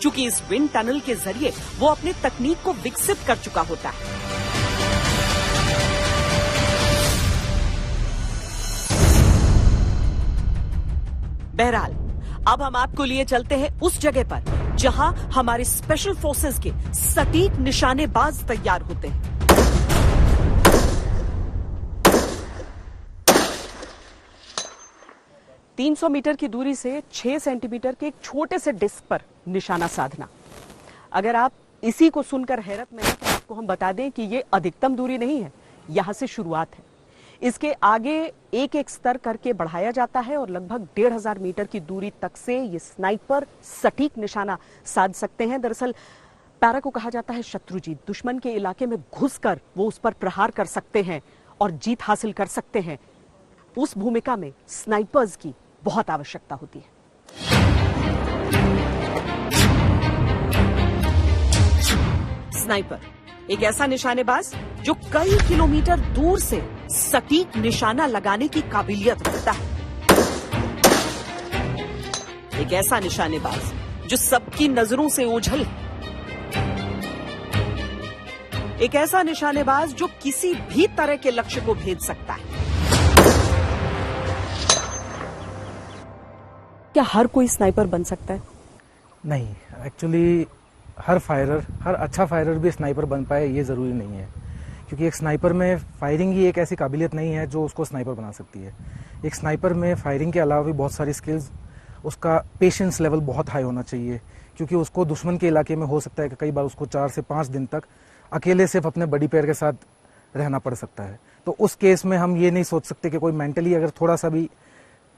क्योंकि इस विंड टनल के जरिए वो अपनी तकनीक को विकसित कर चुका होता है। बहरहाल अब हम आपको लिए चलते हैं उस जगह पर जहां हमारे स्पेशल फोर्सेस के सटीक निशानेबाज तैयार होते हैं। तीन 300 मीटर की दूरी से 6 सेंटीमीटर के एक छोटे से डिस्क पर निशाना साधना। अगर आप इसी को सुनकर हैरत में हैं तो आपको हम बता दें कि ये अधिकतम दूरी नहीं है, यहां से शुरुआत है। इसके आगे एक एक स्तर करके बढ़ाया जाता है और लगभग 1500 मीटर की दूरी तक से ये स्नाइपर सटीक निशाना साध सकते हैं। दरअसल पैरा को कहा जाता है शत्रुजीत। दुश्मन के इलाके में घुसकर वो उस पर प्रहार कर सकते हैं और जीत हासिल कर सकते हैं। उस भूमिका में स्नाइपर्स की बहुत आवश्यकता होती है। स्नाइपर एक ऐसा निशानेबाज जो कई किलोमीटर दूर से सटीक निशाना लगाने की काबिलियत रखता है। एक ऐसा निशानेबाज जो सबकी नजरों से ओझल है। एक ऐसा निशानेबाज जो किसी भी तरह के लक्ष्य को भेद सकता है। क्या हर कोई स्नाइपर बन सकता है? नहीं, एक्चुअली हर अच्छा फायरर भी स्नाइपर बन पाए ये ज़रूरी नहीं है, क्योंकि एक स्नाइपर में फायरिंग ही एक ऐसी काबिलियत नहीं है जो उसको स्नाइपर बना सकती है। एक स्नाइपर में फायरिंग के अलावा भी बहुत सारी स्किल्स, उसका पेशेंस लेवल बहुत हाई होना चाहिए, क्योंकि उसको दुश्मन के इलाके में हो सकता है कि कई बार उसको 4 से 5 दिन तक अकेले सिर्फ अपने बड़ी पैर के साथ रहना पड़ सकता है। तो उस केस में हम ये नहीं सोच सकते कि कोई मेंटली अगर थोड़ा सा भी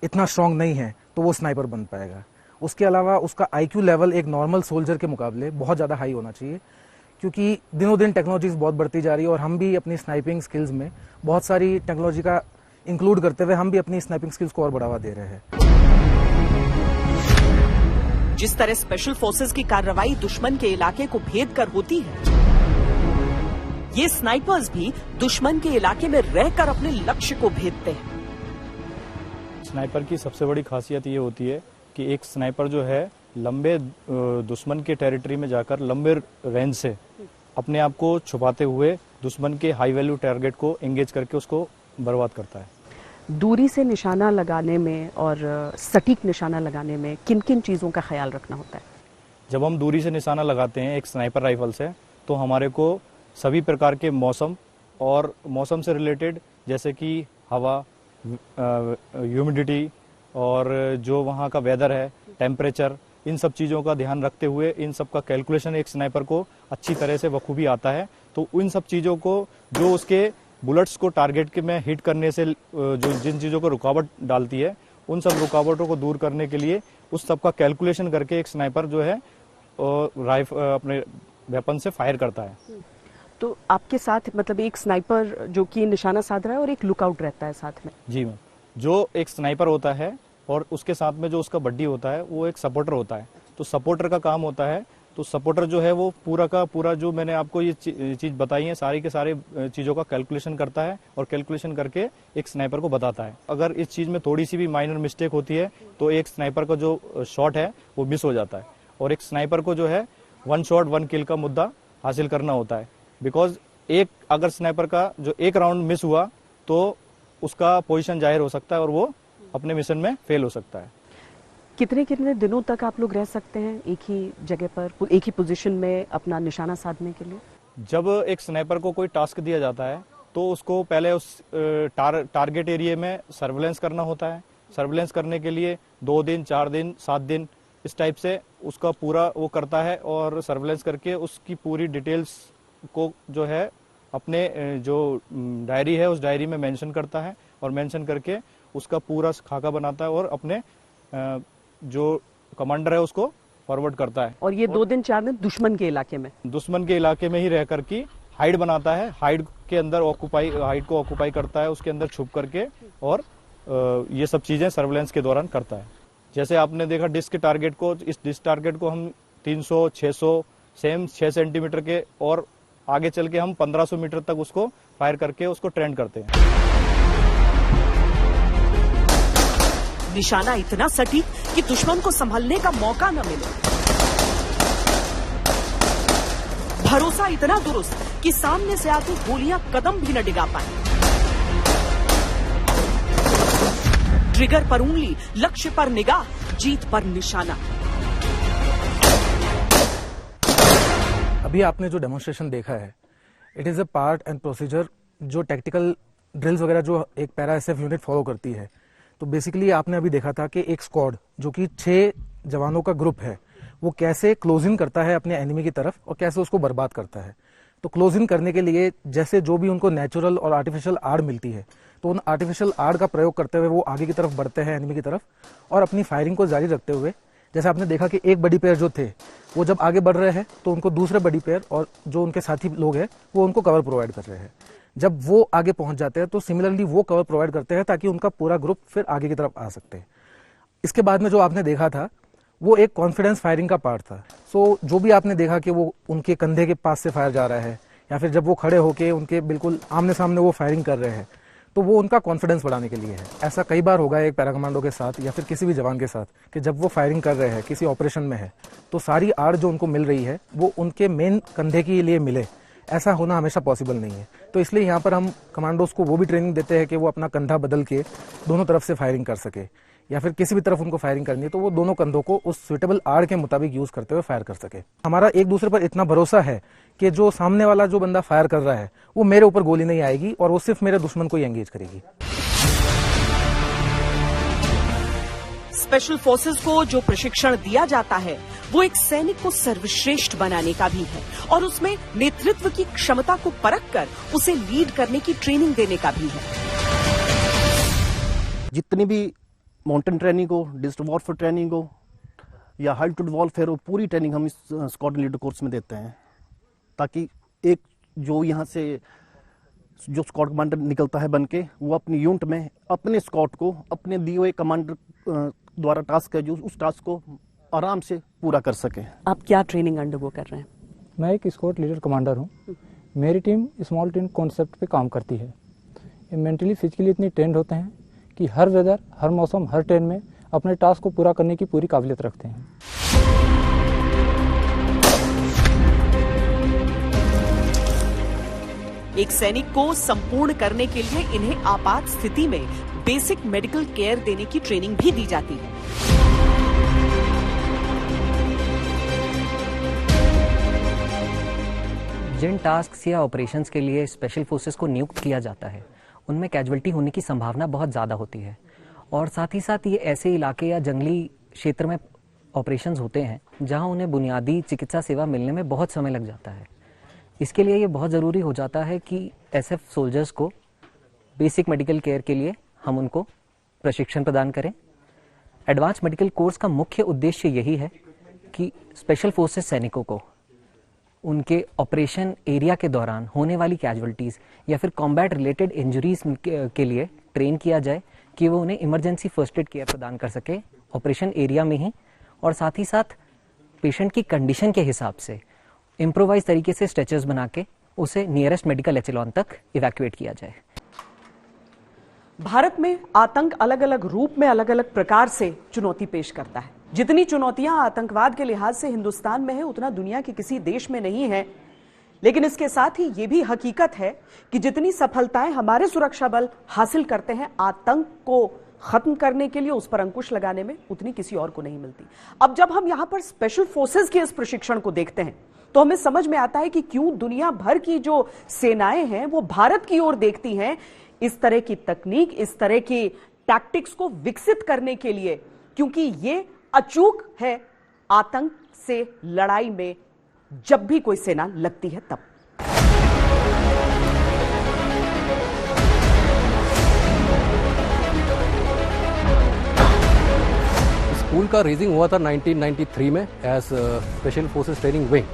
इतना स्ट्रांग नहीं है तो वो स्नाइपर बन पाएगा। उसके अलावा उसका IQ लेवल एक नॉर्मल सोल्जर के मुकाबले बहुत ज़्यादा हाई होना चाहिए, क्योंकि दिनों दिन टेक्नोलॉजीज बहुत बढ़ती जा रही है और हम भी अपनी स्नाइपिंग स्किल्स में बहुत सारी टेक्नोलॉजी का इंक्लूड करते हुए हम भी अपनी स्नाइपिंग स्किल्स को और बढ़ावा दे रहे हैं। जिस तरह स्पेशल फोर्सेस की कार्रवाई दुश्मन के इलाके को भेद कर होती है, ये स्नाइपर्स भी दुश्मन के इलाके में रहकर अपने लक्ष्य को भेदते हैं। स्नाइपर की सबसे बड़ी खासियत ये होती है कि एक स्नाइपर जो है लंबे दुश्मन के टेरिटरी में जाकर लंबे रेंज से अपने आप को छुपाते हुए दुश्मन के हाई वैल्यू टारगेट को एंगेज करके उसको बर्बाद करता है। दूरी से निशाना लगाने में और सटीक निशाना लगाने में किन किन चीज़ों का ख्याल रखना होता है? जब हम दूरी से निशाना लगाते हैं एक स्नाइपर राइफल से, तो हमारे को सभी प्रकार के मौसम और मौसम से रिलेटेड जैसे कि हवा, ह्यूमिडिटी और जो वहाँ का वेदर है, टेम्परेचर, इन सब चीज़ों का ध्यान रखते हुए इन सब का कैलकुलेशन एक स्नाइपर को अच्छी तरह से बखूबी आता है। तो उन सब चीज़ों को जो उसके बुलेट्स को टारगेट के में हिट करने से जो जिन चीज़ों को रुकावट डालती है, उन सब रुकावटों को दूर करने के लिए उस सब का कैलकुलेशन करके एक स्नाइपर जो है अपने वेपन से फायर करता है। तो आपके साथ मतलब एक स्नाइपर जो कि निशाना साध रहा है और एक लुकआउट रहता है साथ में? जी मैम, जो एक स्नाइपर होता है और उसके साथ में जो उसका बड्डी होता है वो एक सपोर्टर होता है। तो सपोर्टर का काम होता है, तो सपोर्टर जो है वो पूरा का पूरा जो मैंने आपको ये चीज़ बताई है सारी के सारे चीज़ों का कैलकुलेशन करता है और कैलकुलेशन करके एक स्नाइपर को बताता है। अगर इस चीज़ में थोड़ी सी भी माइनर मिस्टेक होती है तो एक स्नाइपर का जो शॉट है वो मिस हो जाता है। और एक स्नाइपर को जो है 1 शॉट 1 किल का मुद्दा हासिल करना होता है, बिकॉज एक अगर स्नाइपर का जो एक राउंड मिस हुआ तो उसका पोजीशन जाहिर हो सकता है और वो अपने मिशन में फेल हो सकता है। कितने कितने दिनों तक आप लोग रह सकते हैं एक ही जगह पर, एक ही पोजीशन में अपना निशाना साधने के लिए? जब एक स्नाइपर को कोई टास्क दिया जाता है तो उसको पहले उस टारगेट एरिया में सर्विलेंस करना होता है। सर्विलेंस करने के लिए 2 दिन, 4 दिन, 7 दिन इस टाइप से उसका पूरा वो करता है और सर्विलेंस करके उसकी पूरी डिटेल्स को जो है अपने जो डायरी है उस डायरी में मेंशन करता है और मेंशन करके उसका पूरा खाका बनाता है और अपने जो कमांडर है उसको फॉरवर्ड करता है। और ये 2 दिन 4 दिन दुश्मन के इलाके में ही रह करके हाइड बनाता है, हाइड के अंदर हाइड को ऑक्यूपाई करता है, उसके अंदर छुप करके और ये सब चीजें सर्विलेंस के दौरान करता है। जैसे आपने देखा डिस्क के टारगेट को, इस डिस्क टारगेट को हम 300, 600 सेम 6 सेंटीमीटर के और आगे चल के हम 1500 मीटर तक उसको फायर करके उसको ट्रेंड करते हैं। निशाना इतना सटीक कि दुश्मन को संभलने का मौका न मिले, भरोसा इतना दुरुस्त कि सामने से आती गोलियां कदम भी न डिगा पाए, ट्रिगर पर उंगली, लक्ष्य पर निगाह, जीत पर निशाना। अभी आपने जो डेमोन्स्ट्रेशन देखा है, it is a part and procedure जो टेक्टिकल ड्रिल्स वगैरह जो एक पैरा एसएफ यूनिट फॉलो करती है। तो बेसिकली आपने अभी देखा था कि एक स्क्वाड जो कि 6 जवानों का ग्रुप है वो कैसे क्लोजिंग करता है अपने एनिमी की तरफ और कैसे उसको बर्बाद करता है। तो क्लोजिंग करने के लिए जैसे जो भी उनको नेचुरल और आर्टिफिशियल आड़ मिलती है तो उन आर्टिफिशियल आड़ का प्रयोग करते हुए वो आगे की तरफ बढ़ते हैं एनिमी की तरफ और अपनी फायरिंग को जारी रखते हुए, जैसे आपने देखा कि एक बड़ी पेयर जो थे वो जब आगे बढ़ रहे हैं तो उनको दूसरे बड़ी पेयर और जो उनके साथी लोग हैं वो उनको कवर प्रोवाइड कर रहे हैं। जब वो आगे पहुंच जाते हैं तो सिमिलरली वो कवर प्रोवाइड करते हैं ताकि उनका पूरा ग्रुप फिर आगे की तरफ आ सकते हैं। इसके बाद में जो आपने देखा था वो एक कॉन्फिडेंस फायरिंग का पार्ट था। सो जो भी आपने देखा कि वो उनके कंधे के पास से फायर जा रहा है या फिर जब वो खड़े होके उनके बिल्कुल आमने सामने वो फायरिंग कर रहे हैं तो वो उनका कॉन्फिडेंस बढ़ाने के लिए है। ऐसा कई बार होगा एक पैरा कमांडो के साथ या फिर किसी भी जवान के साथ कि जब वो फायरिंग कर रहे हैं, किसी ऑपरेशन में है, तो सारी आड़ जो उनको मिल रही है वो उनके मेन कंधे के लिए मिले, ऐसा होना हमेशा पॉसिबल नहीं है। तो इसलिए यहाँ पर हम कमांडोज को वो भी ट्रेनिंग देते हैं कि वो अपना कंधा बदल के दोनों तरफ से फायरिंग कर सके। या फिर किसी भी तरफ उनको फायरिंग करनी है तो वो दोनों कंधों को उस सुइटेबल आड़ के मुताबिक यूज करते हुए फायर कर सके। हमारा एक दूसरे पर इतना भरोसा है कि जो सामने वाला जो बंदा फायर कर रहा है वो मेरे ऊपर गोली नहीं आएगी और वो सिर्फ मेरे दुश्मन को ही एंगेज करेगी। स्पेशल फोर्सेस को जो प्रशिक्षण दिया जाता है वो एक सैनिक को सर्वश्रेष्ठ बनाने का भी है और उसमें नेतृत्व की क्षमता को परखकर उसे लीड करने की ट्रेनिंग देने का भी है। जितनी भी माउंटेन ट्रेनिंग हो, डिस्टेंस वॉरफेयर ट्रेनिंग हो या हाइल्टीट्यूड वॉरफेयर हो, पूरी ट्रेनिंग हम इस स्क्वाड्रन लीडर कोर्स में देते हैं ताकि एक जो यहाँ से जो स्क्वाड कमांडर निकलता है बन के, वो अपनी यूनिट में अपने स्क्वाड को अपने दिए हुए कमांडर द्वारा टास्क है जो उस टास्क को आराम से पूरा कर सके। आप क्या ट्रेनिंग अंडरगो कर रहे हैं? मैं एक स्क्वाड लीडर कमांडर हूँ। मेरी टीम स्मॉल टीम कॉन्सेप्ट पे काम करती है। ये मेंटली फिजिकली इतनी ट्रेंड होते हैं कि हर वेदर, हर मौसम, हर ट्रेन में अपने टास्क को पूरा करने की पूरी काबिलियत रखते हैं। एक सैनिक को संपूर्ण करने के लिए इन्हें आपात स्थिति में बेसिक मेडिकल केयर देने की ट्रेनिंग भी दी जाती है। जिन टास्क या ऑपरेशंस के लिए स्पेशल फोर्सेस को नियुक्त किया जाता है उनमें कैजुअल्टी होने की संभावना बहुत ज़्यादा होती है और साथ ही साथ ये ऐसे इलाके या जंगली क्षेत्र में ऑपरेशंस होते हैं जहां उन्हें बुनियादी चिकित्सा सेवा मिलने में बहुत समय लग जाता है। इसके लिए ये बहुत ज़रूरी हो जाता है कि एसएफ सोल्जर्स को बेसिक मेडिकल केयर के लिए हम उनको प्रशिक्षण प्रदान करें। एडवांस मेडिकल कोर्स का मुख्य उद्देश्य यही है कि स्पेशल फोर्सेस सैनिकों को उनके ऑपरेशन एरिया के दौरान होने वाली कैजुअल्टीज़ या फिर कॉम्बैट रिलेटेड इंजरीज के लिए ट्रेन किया जाए कि वो उन्हें इमरजेंसी फर्स्ट एड केयर प्रदान कर सके ऑपरेशन एरिया में ही, और साथ ही साथ पेशेंट की कंडीशन के हिसाब से इम्प्रोवाइज तरीके से स्ट्रेचर्स बना के उसे नियरेस्ट मेडिकल एचेलॉन तक इवैक्यूएट किया जाए। भारत में आतंक अलग अलग रूप में अलग अलग प्रकार से चुनौती पेश करता है। जितनी चुनौतियां आतंकवाद के लिहाज से हिंदुस्तान में है उतना दुनिया के किसी देश में नहीं है, लेकिन इसके साथ ही ये भी हकीकत है कि जितनी सफलताएं हमारे सुरक्षा बल हासिल करते हैं आतंक को खत्म करने के लिए, उस पर अंकुश लगाने में, उतनी किसी और को नहीं मिलती। अब जब हम यहां पर स्पेशल फोर्सेस के इस प्रशिक्षण को देखते हैं तो हमें समझ में आता है कि क्यों दुनिया भर की जो सेनाएं हैं वो भारत की ओर देखती हैं इस तरह की तकनीक, इस तरह की टैक्टिक्स को विकसित करने के लिए, क्योंकि ये अचूक है आतंक से लड़ाई में जब भी कोई सेना लगती है तब। स्कूल का रेजिंग हुआ था 1993 में as special forces training wing.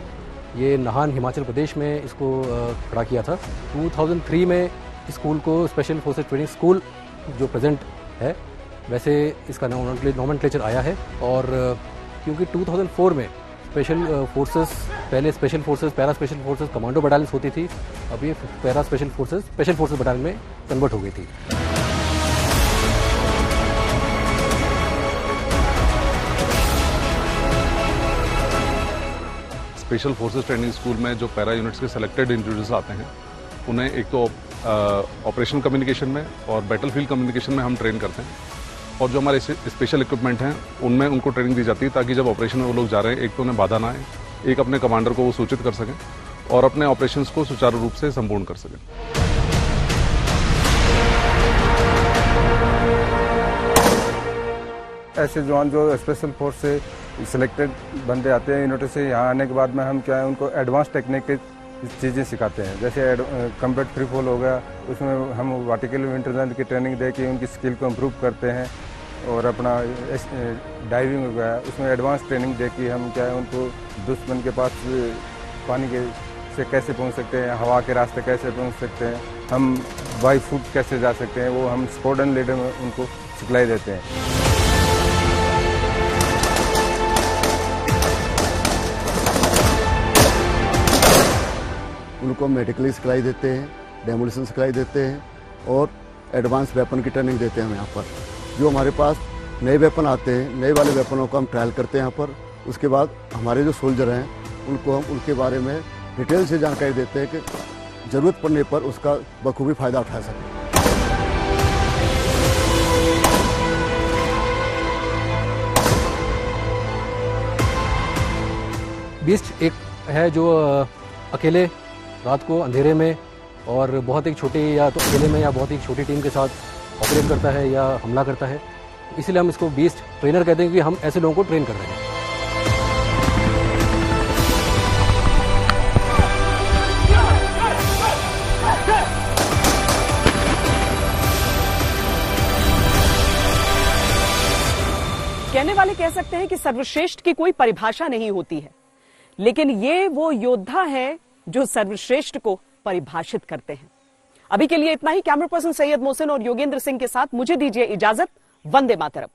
ये नाहन हिमाचल प्रदेश में इसको खड़ा किया था। 2003 में स्कूल को स्पेशल फोर्सेस ट्रेनिंग स्कूल जो प्रेजेंट है वैसे इसका नॉमेनक्लेचर आया है। और क्योंकि 2004 में स्पेशल फोर्सेस, पहले special forces, para special forces, commando battalions होती थी, अब ये पैरा स्पेशल फोर्सेस बटालियन में कन्वर्ट हो गई थी। स्पेशल फोर्सेस ट्रेनिंग स्कूल में जो पैरा यूनिट्स के सेलेक्टेड इंडिविजुअल्स आते हैं उन्हें एक तो ऑपरेशन कम्युनिकेशन में और बैटलफील्ड कम्युनिकेशन में हम ट्रेन करते हैं, और जो हमारे स्पेशल इक्विपमेंट हैं उनमें उनको ट्रेनिंग दी जाती है ताकि जब ऑपरेशन में वो लोग जा रहे हैं एक तो उन्हें बाधा ना आए, एक अपने कमांडर को वो सूचित कर सकें और अपने ऑपरेशंस को सुचारू रूप से संपूर्ण कर सकें। ऐसे जवान जो स्पेशल फोर्स से सिलेक्टेड बंदे आते हैं यूनिट से, यहाँ आने के बाद में हम क्या है उनको एडवांस टेक्निक की चीज़ें सिखाते हैं। जैसे कम्बैट फ्री फॉल हो गया, उसमें हम वर्टिकल विंटर की ट्रेनिंग दे के उनकी स्किल को इम्प्रूव करते हैं। और अपना डाइविंग हो गया, उसमें एडवांस ट्रेनिंग दे के हम क्या है उनको दुश्मन के पास पानी के से कैसे पहुंच सकते हैं, हवा के रास्ते कैसे पहुंच सकते हैं, हम बाई फुट कैसे जा सकते हैं, वो हम स्क्वाड्रन लीडर में उनको सिखलाई देते हैं। उनको मेडिकली सिखलाई देते हैं, डेमोलिशन सिखलाई देते हैं और एडवांस वेपन की ट्रेनिंग देते हैं हम यहाँ पर। जो हमारे पास नए वेपन आते हैं, नए वाले वेपनों को हम ट्रायल करते हैं यहाँ पर। उसके बाद हमारे जो सोल्जर हैं उनको हम उनके बारे में डिटेल से जानकारी देते हैं कि ज़रूरत पड़ने पर उसका बखूबी फ़ायदा उठा सकें। बीस्ट एक है जो अकेले रात को अंधेरे में और बहुत एक छोटे या तो अकेले में या बहुत एक छोटी टीम के साथ ऑपरेट करता है या हमला करता है, इसीलिए हम इसको बीस्ट ट्रेनर कहते हैं कि हम ऐसे लोगों को ट्रेन कर रहे हैं। कहने वाले कह सकते हैं कि सर्वश्रेष्ठ की कोई परिभाषा नहीं होती है, लेकिन ये वो योद्धा है जो सर्वश्रेष्ठ को परिभाषित करते हैं। अभी के लिए इतना ही। कैमरा पर्सन सैयद मोहसिन और योगेंद्र सिंह के साथ मुझे दीजिए इजाजत। वंदे मातरम।